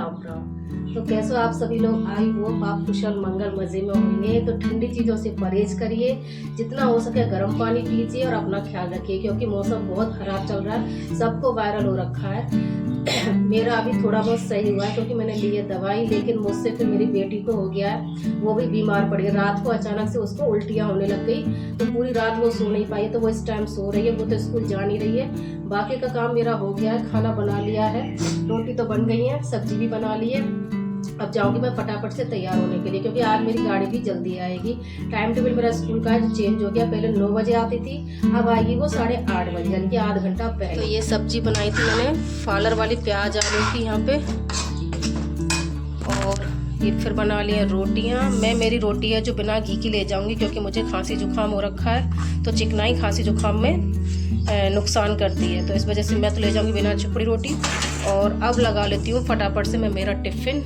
राम राम। तो कैसे आप सभी लोग, आई होप आप कुशल मंगल मजे में होंगे। तो ठंडी चीज़ों से परहेज करिए, जितना हो सके गर्म पानी पीजिए और अपना ख्याल रखिए, क्योंकि मौसम बहुत खराब चल रहा है, सबको वायरल हो रखा है। मेरा अभी थोड़ा बहुत सही हुआ है क्योंकि मैंने ली है दवाई, लेकिन मुझसे फिर मेरी बेटी को हो गया है, वो भी बीमार पड़ गई। रात को अचानक से उसको उल्टियाँ होने लग गई, तो पूरी रात वो सो नहीं पाई। तो वो इस टाइम सो रही है, वो तो स्कूल जा नहीं रही है। बाकी का काम मेरा हो गया है, खाना बना लिया है, रोटी तो बन गई है, सब्जी भी बना ली है। अब जाऊंगी मैं फटाफट से तैयार होने के लिए, क्योंकि आज मेरी गाड़ी भी जल्दी आएगी। टाइम टेबल मेरा स्कूल का चेंज हो गया, पहले 9 बजे आती थी, अब आएगी वो 8:30 बजे, यानी कि आधा घंटा पहले। तो ये सब्जी बनाई थी मैंने, फालर वाली प्याज आलू की यहाँ पे, और ये फिर बना लिया रोटियाँ। मैं मेरी रोटी है जो बिना घी की ले जाऊंगी, क्योंकि मुझे खांसी जुकाम हो रखा है, तो चिकनाई खांसी जुकाम में नुकसान करती है, तो इस वजह से मैं तो ले जाऊंगी बिना चुपड़ी रोटी। और अब लगा लेती हूँ फटाफट से मैं मेरा टिफिन।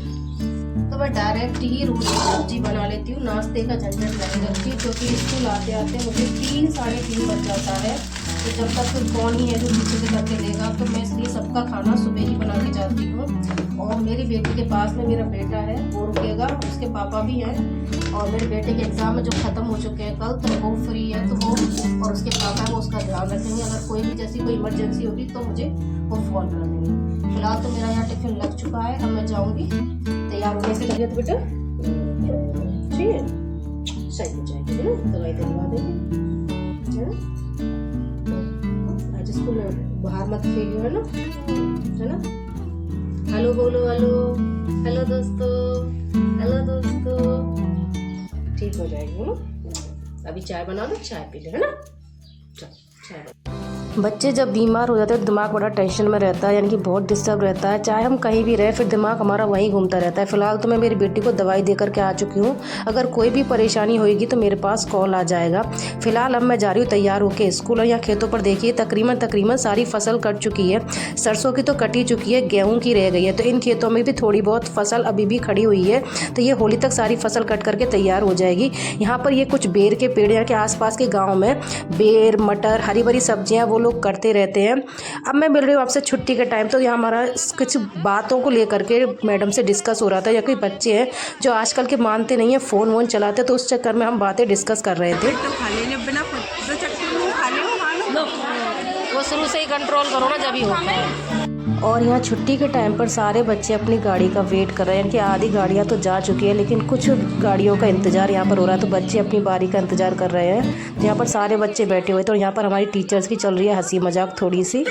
तो मैं डायरेक्ट ही रोटी सब्जी बना लेती हूँ, नाश्ते का झंझट नहीं रखती, क्योंकि स्कूल आते आते मुझे 3 साढ़े 3 बज जाता है। तो जब तक फिर कौन ही है जो पीछे से करके देगा, तो मैं इसलिए सबका खाना सुबह ही बना के जाती हूँ। और मेरी बेटी के पास में मेरा बेटा है, वो रुकेगा, उसके पापा भी हैं, और मेरे बेटे के एग्ज़ाम में जो ख़त्म हो चुके हैं कल, तो वो फ्री है, तो वो और उसके पापा वो उसका ध्यान रखेंगे। अगर कोई भी जैसी कोई इमरजेंसी होगी तो मुझे वो फ़ोन कर देंगे। फिलहाल तो मेरा यहाँ टिफिन लग चुका है, अब मैं जाऊँगी तैयार होने से। लगे तो बेटा ठीक है, सही हो जाएगी ना, दवाई दिलवा देंगे, है ना। आज स्कूल में बाहर मत खेलियो, है ना। हेलो बोलो, हेलो हेलो दोस्तों, हेलो दोस्तों, ठीक हो जाएगी ना। अभी चाय बना लो, चाय पी ले, है ना। चाय बना। बच्चे जब बीमार हो जाते हैं तो दिमाग बड़ा टेंशन में रहता है, यानी कि बहुत डिस्टर्ब रहता है। चाहे हम कहीं भी रहे, फिर दिमाग हमारा वहीं घूमता रहता है। फिलहाल तो मैं मेरी बेटी को दवाई दे करके आ चुकी हूँ। अगर कोई भी परेशानी होगी तो मेरे पास कॉल आ जाएगा। फिलहाल अब मैं जा रही हूँ तैयार होकर स्कूल। और यहाँ खेतों पर देखिए तकरीबन सारी फसल कट चुकी है। सरसों की तो कटी चुकी है, गेहूँ की रह गई है, तो इन खेतों में भी थोड़ी बहुत फसल अभी भी खड़ी हुई है। तो ये होली तक सारी फसल कट करके तैयार हो जाएगी। यहाँ पर ये कुछ बेर के पेड़ यहाँ के आसपास के गाँव में बेर, मटर, हरी भरी सब्जियाँ वो लोग करते रहते हैं। अब मैं मिल रही हूँ आपसे छुट्टी के टाइम, तो यहाँ हमारा कुछ बातों को लेकर के मैडम से डिस्कस हो रहा था। या कोई बच्चे हैं जो आजकल के मानते नहीं है, फ़ोन वोन चलाते, तो उस चक्कर में हम बातें डिस्कस कर रहे थे। वो शुरू से ही कंट्रोल करो ना, जब ही होता है। और यहाँ छुट्टी के टाइम पर सारे बच्चे अपनी गाड़ी का वेट कर रहे हैं, कि आधी गाड़ियाँ तो जा चुकी है, लेकिन कुछ गाड़ियों का इंतज़ार यहाँ पर हो रहा है। तो बच्चे अपनी बारी का इंतज़ार कर रहे हैं। तो यहाँ पर सारे बच्चे बैठे हुए थे, और यहाँ पर हमारी टीचर्स की चल रही है हंसी मजाक थोड़ी सी। वो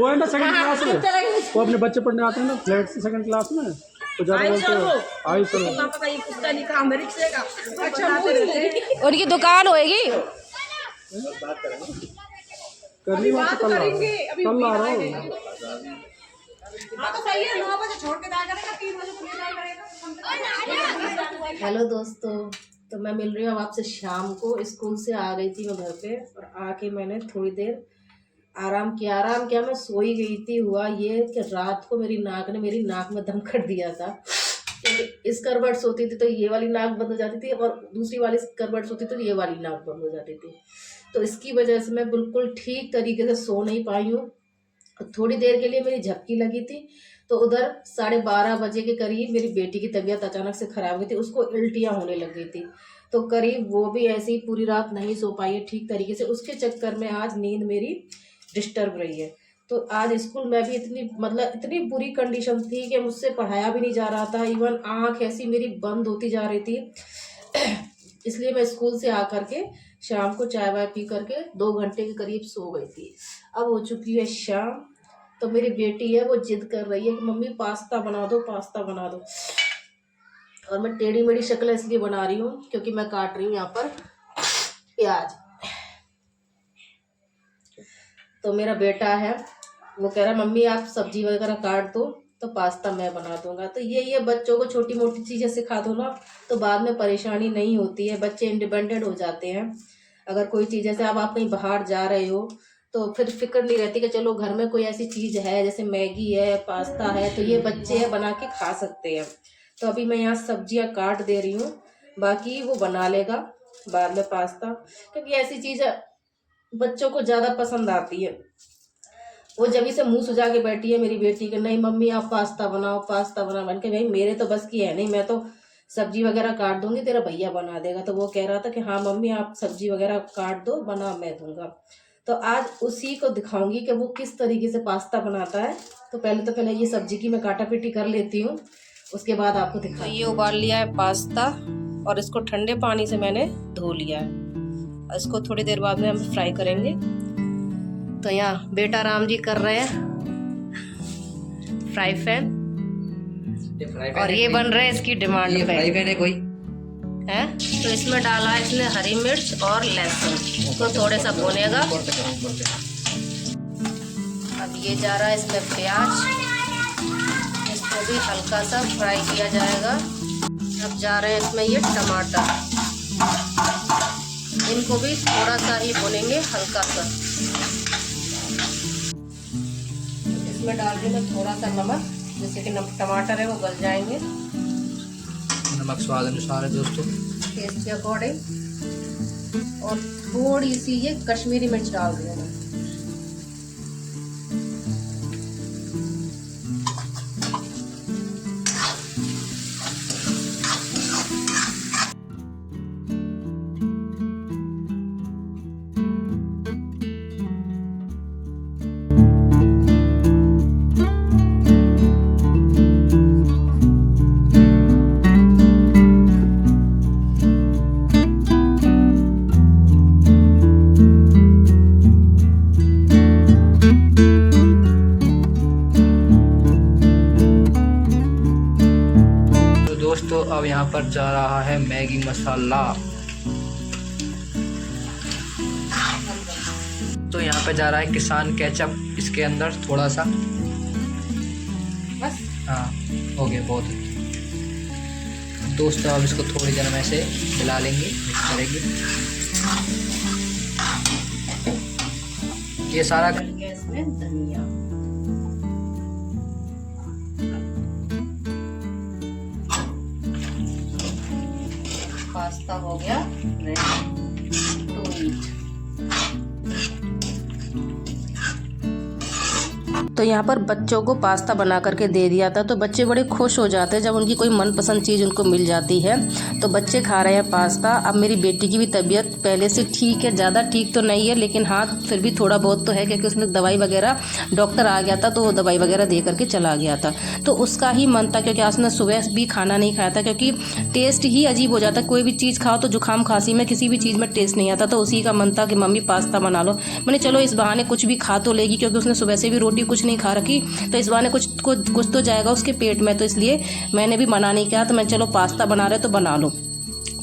है ना सेकंड क्लास में, वो अपने बच्चे पढ़ने आते हैं ना फ्लैट से सेकंड क्लास में, तो ज़्यादा बोलते हो आई चलो। उनकी दुकान होएगी, करनी बात तो कल आ रहा हूँ। हेलो दोस्तों, तो मैं मिल रही हूँ आपसे शाम को। स्कूल से आ गई थी मैं घर पे, और आके मैंने थोड़ी देर आराम किया। मैं सोई गई थी। हुआ ये कि रात को मेरी नाक में दम कर दिया था, क्योंकि इस करवट सोती थी तो ये वाली नाक बंद हो जाती थी, और दूसरी वाली करवट सोती थी तो ये वाली नाक बंद हो जाती थी। तो इसकी वजह से मैं बिल्कुल ठीक तरीके से सो नहीं पाई हूँ। थोड़ी देर के लिए मेरी झपकी लगी थी, तो उधर 12:30 बजे के करीब मेरी बेटी की तबीयत अचानक से खराब हुई थी, उसको उल्टियाँ होने लग गई थी। तो करीब वो भी ऐसे ही पूरी रात नहीं सो पाई है ठीक तरीके से। उसके चक्कर में आज नींद मेरी डिस्टर्ब रही है। तो आज स्कूल में भी इतनी बुरी कंडीशन थी कि मुझसे पढ़ाया भी नहीं जा रहा था। इवन आँख ऐसी मेरी बंद होती जा रही थी। इसलिए मैं स्कूल से आकर के शाम को चाय वाय पी करके 2 घंटे के करीब सो गई थी। अब हो चुकी है शाम, तो मेरी बेटी है वो जिद कर रही है कि मम्मी पास्ता बना दो, पास्ता बना दो। और मैं टेढ़ी मेढ़ी शक्ल इसलिए बना रही हूँ क्योंकि मैं काट रही हूँ यहाँ पर प्याज। तो मेरा बेटा है वो कह रहा मम्मी आप सब्जी वगैरह काट दो, तो पास्ता मैं बना दूंगा। तो ये बच्चों को छोटी मोटी चीज़ें सिखा दो ना, तो बाद में परेशानी नहीं होती है, बच्चे इंडिपेंडेंट हो जाते हैं। अगर कोई चीज़ जैसे अब आप कहीं बाहर जा रहे हो, तो फिर फिक्र नहीं रहती कि चलो घर में कोई ऐसी चीज़ है जैसे मैगी है, पास्ता है, तो ये बच्चे है बना के खा सकते हैं। तो अभी मैं यहाँ सब्जियाँ काट दे रही हूँ, बाकी वो बना लेगा बाद में पास्ता, क्योंकि ऐसी चीज़ बच्चों को ज़्यादा पसंद आती है। वो जब से मुंह सुझा के बैठी है मेरी बेटी कि नहीं मम्मी आप पास्ता बनाओ पास्ता बनाओ। मैंने कहा भाई मेरे तो बस की है नहीं, मैं तो सब्जी वगैरह काट दूंगी, तेरा भैया बना देगा। तो वो कह रहा था कि हाँ मम्मी आप सब्जी वगैरह काट दो, बना मैं दूंगा। तो आज उसी को दिखाऊंगी कि वो किस तरीके से पास्ता बनाता है। तो पहले ये सब्जी की मैं काटा पीटी कर लेती हूँ, उसके बाद आपको दिखा। तो ये उबाल लिया है पास्ता और इसको ठंडे पानी से मैंने धो लिया है। इसको थोड़ी देर बाद में हम फ्राई करेंगे। तो यहाँ बेटा राम जी कर रहे हैं फ्राई पैन, और ये बन रहा है इसकी डिमांड पे। फ्राई पैन है कोई है तो इसमें डाला है इसने हरी मिर्च और लहसुन को थोड़े सा भुनेगा। अब ये जा रहा है इसमें प्याज, इसको भी हल्का सा फ्राई किया जाएगा। अब जा रहे हैं इसमें ये टमाटर, इनको भी थोड़ा सा ही भुनेंगे हल्का सा। इसमें डाल रही मैं थोड़ा सा नमक, जैसे कि टमाटर है वो गल जाएंगे। नमक स्वाद अनुसार है दोस्तों, टेस्ट के अकॉर्डिंग। और थोड़ी सी ये कश्मीरी मिर्च डाल रही हूँ मैं। दोस्तों अब यहाँ पर जा रहा है मैगी मसाला। तो यहाँ पे जा रहा है किसान केचप, इसके अंदर थोड़ा सा बस। हाँ हो गया बहुत। दोस्तों अब इसको थोड़ी देर में से मिला लेंगे, मिक्स करेंगे। ये सारा इसमें धनिया, पास्ता हो गया रेडी टू ईट। तो यहाँ पर बच्चों को पास्ता बना करके दे दिया था, तो बच्चे बड़े खुश हो जाते हैं जब उनकी कोई मनपसंद चीज़ उनको मिल जाती है। तो बच्चे खा रहे हैं पास्ता। अब मेरी बेटी की भी तबीयत पहले से ठीक है, ज़्यादा ठीक तो नहीं है लेकिन हाँ फिर भी थोड़ा बहुत तो है, क्योंकि उसमें दवाई वगैरह, डॉक्टर आ गया था तो वो दवाई वगैरह दे करके चला गया था। तो उसका ही मन था, क्योंकि आज ने सुबह भी खाना नहीं खाया था, क्योंकि टेस्ट ही अजीब हो जाता है। कोई भी चीज़ खाओ तो जुकाम खांसी में किसी भी चीज़ में टेस्ट नहीं आता। तो उसी का मन था कि मम्मी पास्ता बना लो। मैंने चलो इस बहाने कुछ भी खा तो लेगी, क्योंकि उसने सुबह से भी रोटी कुछ नहीं खा रखी, तो इस बहाने कुछ तो जाएगा उसके पेट में। तो इसलिए मैंने भी मना नहीं किया। तो मैं चलो पास्ता बना रहे तो बना लो।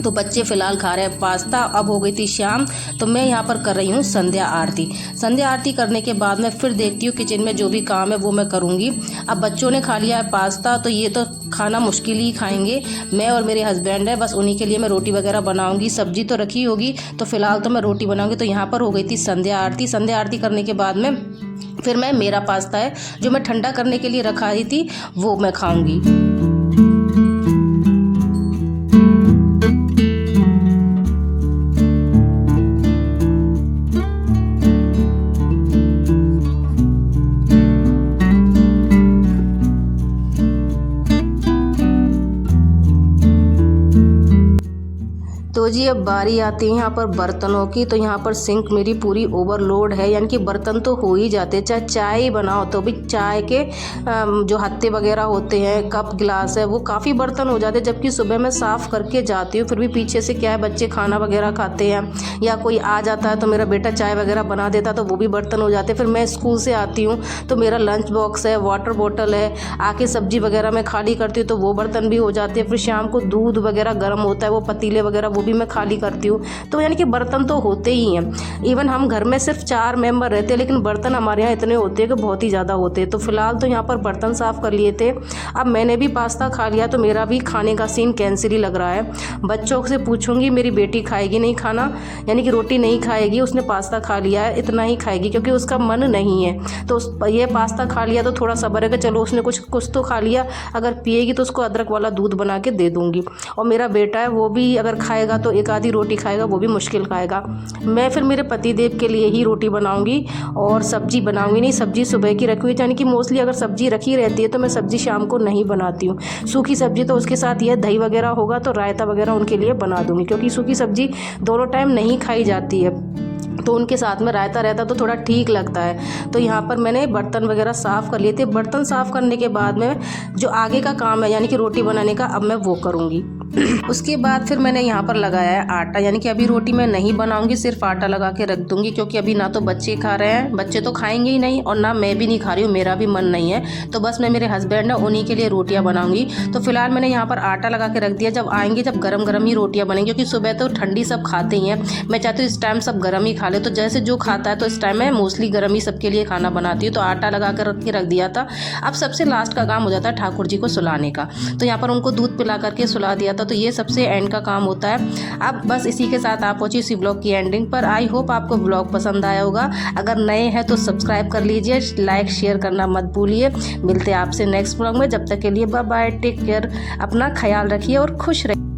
तो बच्चे फ़िलहाल खा रहे हैं पास्ता। अब हो गई थी शाम, तो मैं यहाँ पर कर रही हूँ संध्या आरती। संध्या आरती करने के बाद मैं फिर देखती हूँ किचन में जो भी काम है वो मैं करूँगी। अब बच्चों ने खा लिया है पास्ता, तो ये तो खाना मुश्किल ही खाएंगे। मैं और मेरे हस्बैंड है, बस उन्हीं के लिए मैं रोटी वगैरह बनाऊँगी। सब्जी तो रखी होगी, तो फ़िलहाल तो मैं रोटी बनाऊँगी। तो यहाँ पर हो गई थी संध्या आरती। संध्या आरती करने के बाद में फिर मैं मेरा पास्ता है जो मैं ठंडा करने के लिए रखा ही थी वो मैं खाऊँगी। तो जी अब बारी आती है यहाँ पर बर्तनों की। तो यहाँ पर सिंक मेरी पूरी ओवरलोड है, यानी कि बर्तन तो हो ही जाते हैं। चाहे चाय बनाओ तो भी चाय के जो हत्ते वगैरह होते हैं, कप गिलास है, वो काफ़ी बर्तन हो जाते हैं। जबकि सुबह मैं साफ़ करके जाती हूँ, फिर भी पीछे से क्या है, बच्चे खाना वगैरह खाते हैं या कोई आ जाता है तो मेरा बेटा चाय वगैरह बना देता, तो वो भी बर्तन हो जाते हैं। फिर मैं स्कूल से आती हूँ तो मेरा लंच बॉक्स है, वाटर बॉटल है, आके सब्जी वगैरह मैं खाली करती हूँ तो वो बर्तन भी हो जाते हैं। फिर शाम को दूध वगैरह गर्म होता है, वो पतीले वगैरह वो भी मैं खाली करती हूँ। तो यानी कि बर्तन तो होते ही हैं। इवन हम घर में सिर्फ 4 मेंबर रहते हैं, लेकिन बर्तन हमारे यहाँ इतने होते हैं कि बहुत ही ज़्यादा होते हैं। तो फिलहाल तो यहाँ पर बर्तन साफ़ कर लिए थे। अब मैंने भी पास्ता खा लिया, तो मेरा भी खाने का सीन कैंसिल ही लग रहा है। बच्चों से पूछूंगी, मेरी बेटी खाएगी नहीं खाना, यानी कि रोटी नहीं खाएगी, उसने पास्ता खा लिया है, इतना ही खाएगी क्योंकि उसका मन नहीं है। तो ये पास्ता खा लिया तो थोड़ा सब्र है कि चलो उसने कुछ तो खा लिया, अगर पिएगी तो उसको अदरक वाला दूध बना के दे दूँगी। और मेरा बेटा है वो भी अगर खाएगा खाएगा तो एक आधी रोटी खाएगा, वो भी मुश्किल खाएगा। मैं फिर मेरे पति देव के लिए ही रोटी बनाऊँगी और सब्ज़ी बनाऊँगी नहीं। सब्ज़ी सुबह की रखी हुई, यानी कि मोस्टली अगर सब्ज़ी रखी रहती है तो मैं सब्ज़ी शाम को नहीं बनाती हूँ। सूखी सब्ज़ी तो उसके साथ यह दही वगैरह होगा तो रायता वगैरह उनके लिए बना दूँगी, क्योंकि सूखी सब्ज़ी दोनों टाइम नहीं खाई जाती है, तो उनके साथ में रायता रहता तो थोड़ा ठीक लगता है। तो यहाँ पर मैंने बर्तन वगैरह साफ़ कर लिए थे। बर्तन साफ़ करने के बाद में जो आगे का काम है यानी कि रोटी बनाने का, अब मैं वो करूँगी। उसके बाद फिर मैंने यहाँ पर लगाया है आटा, यानी कि अभी रोटी मैं नहीं बनाऊंगी, सिर्फ आटा लगा के रख दूंगी, क्योंकि अभी ना तो बच्चे खा रहे हैं, बच्चे तो खाएंगे ही नहीं, और ना मैं भी नहीं खा रही हूँ, मेरा भी मन नहीं है। तो बस मैं मेरे हस्बैंड है उन्हीं के लिए रोटियाँ बनाऊंगी। तो फिलहाल मैंने यहाँ पर आटा लगा के रख दिया। जब आएंगे जब गरम गरम ही रोटियाँ बनेंगी, क्योंकि सुबह तो ठंडी सब खाते ही हैं। मैं चाहती हूँ इस टाइम सब गर्म ही खा ले, तो जैसे जो खाता है तो इस टाइम मैं मोस्टली गर्म ही सबके लिए खाना बनाती हूँ। तो आटा लगा कर रख दिया था। अब सबसे लास्ट का काम हो जाता है ठाकुर जी को सुलाने का। तो यहाँ पर उनको दूध पिला करके सुला दिया था। तो ये सबसे एंड का काम होता है। अब बस इसी के साथ आप पहुंची इसी ब्लॉग की एंडिंग पर। आई होप आपको ब्लॉग पसंद आया होगा। अगर नए हैं तो सब्सक्राइब कर लीजिए, लाइक शेयर करना मत भूलिए। मिलते हैं आपसे नेक्स्ट ब्लॉग में। जब तक के लिए बाय बाय, टेक केयर, अपना ख्याल रखिए और खुश रहिए।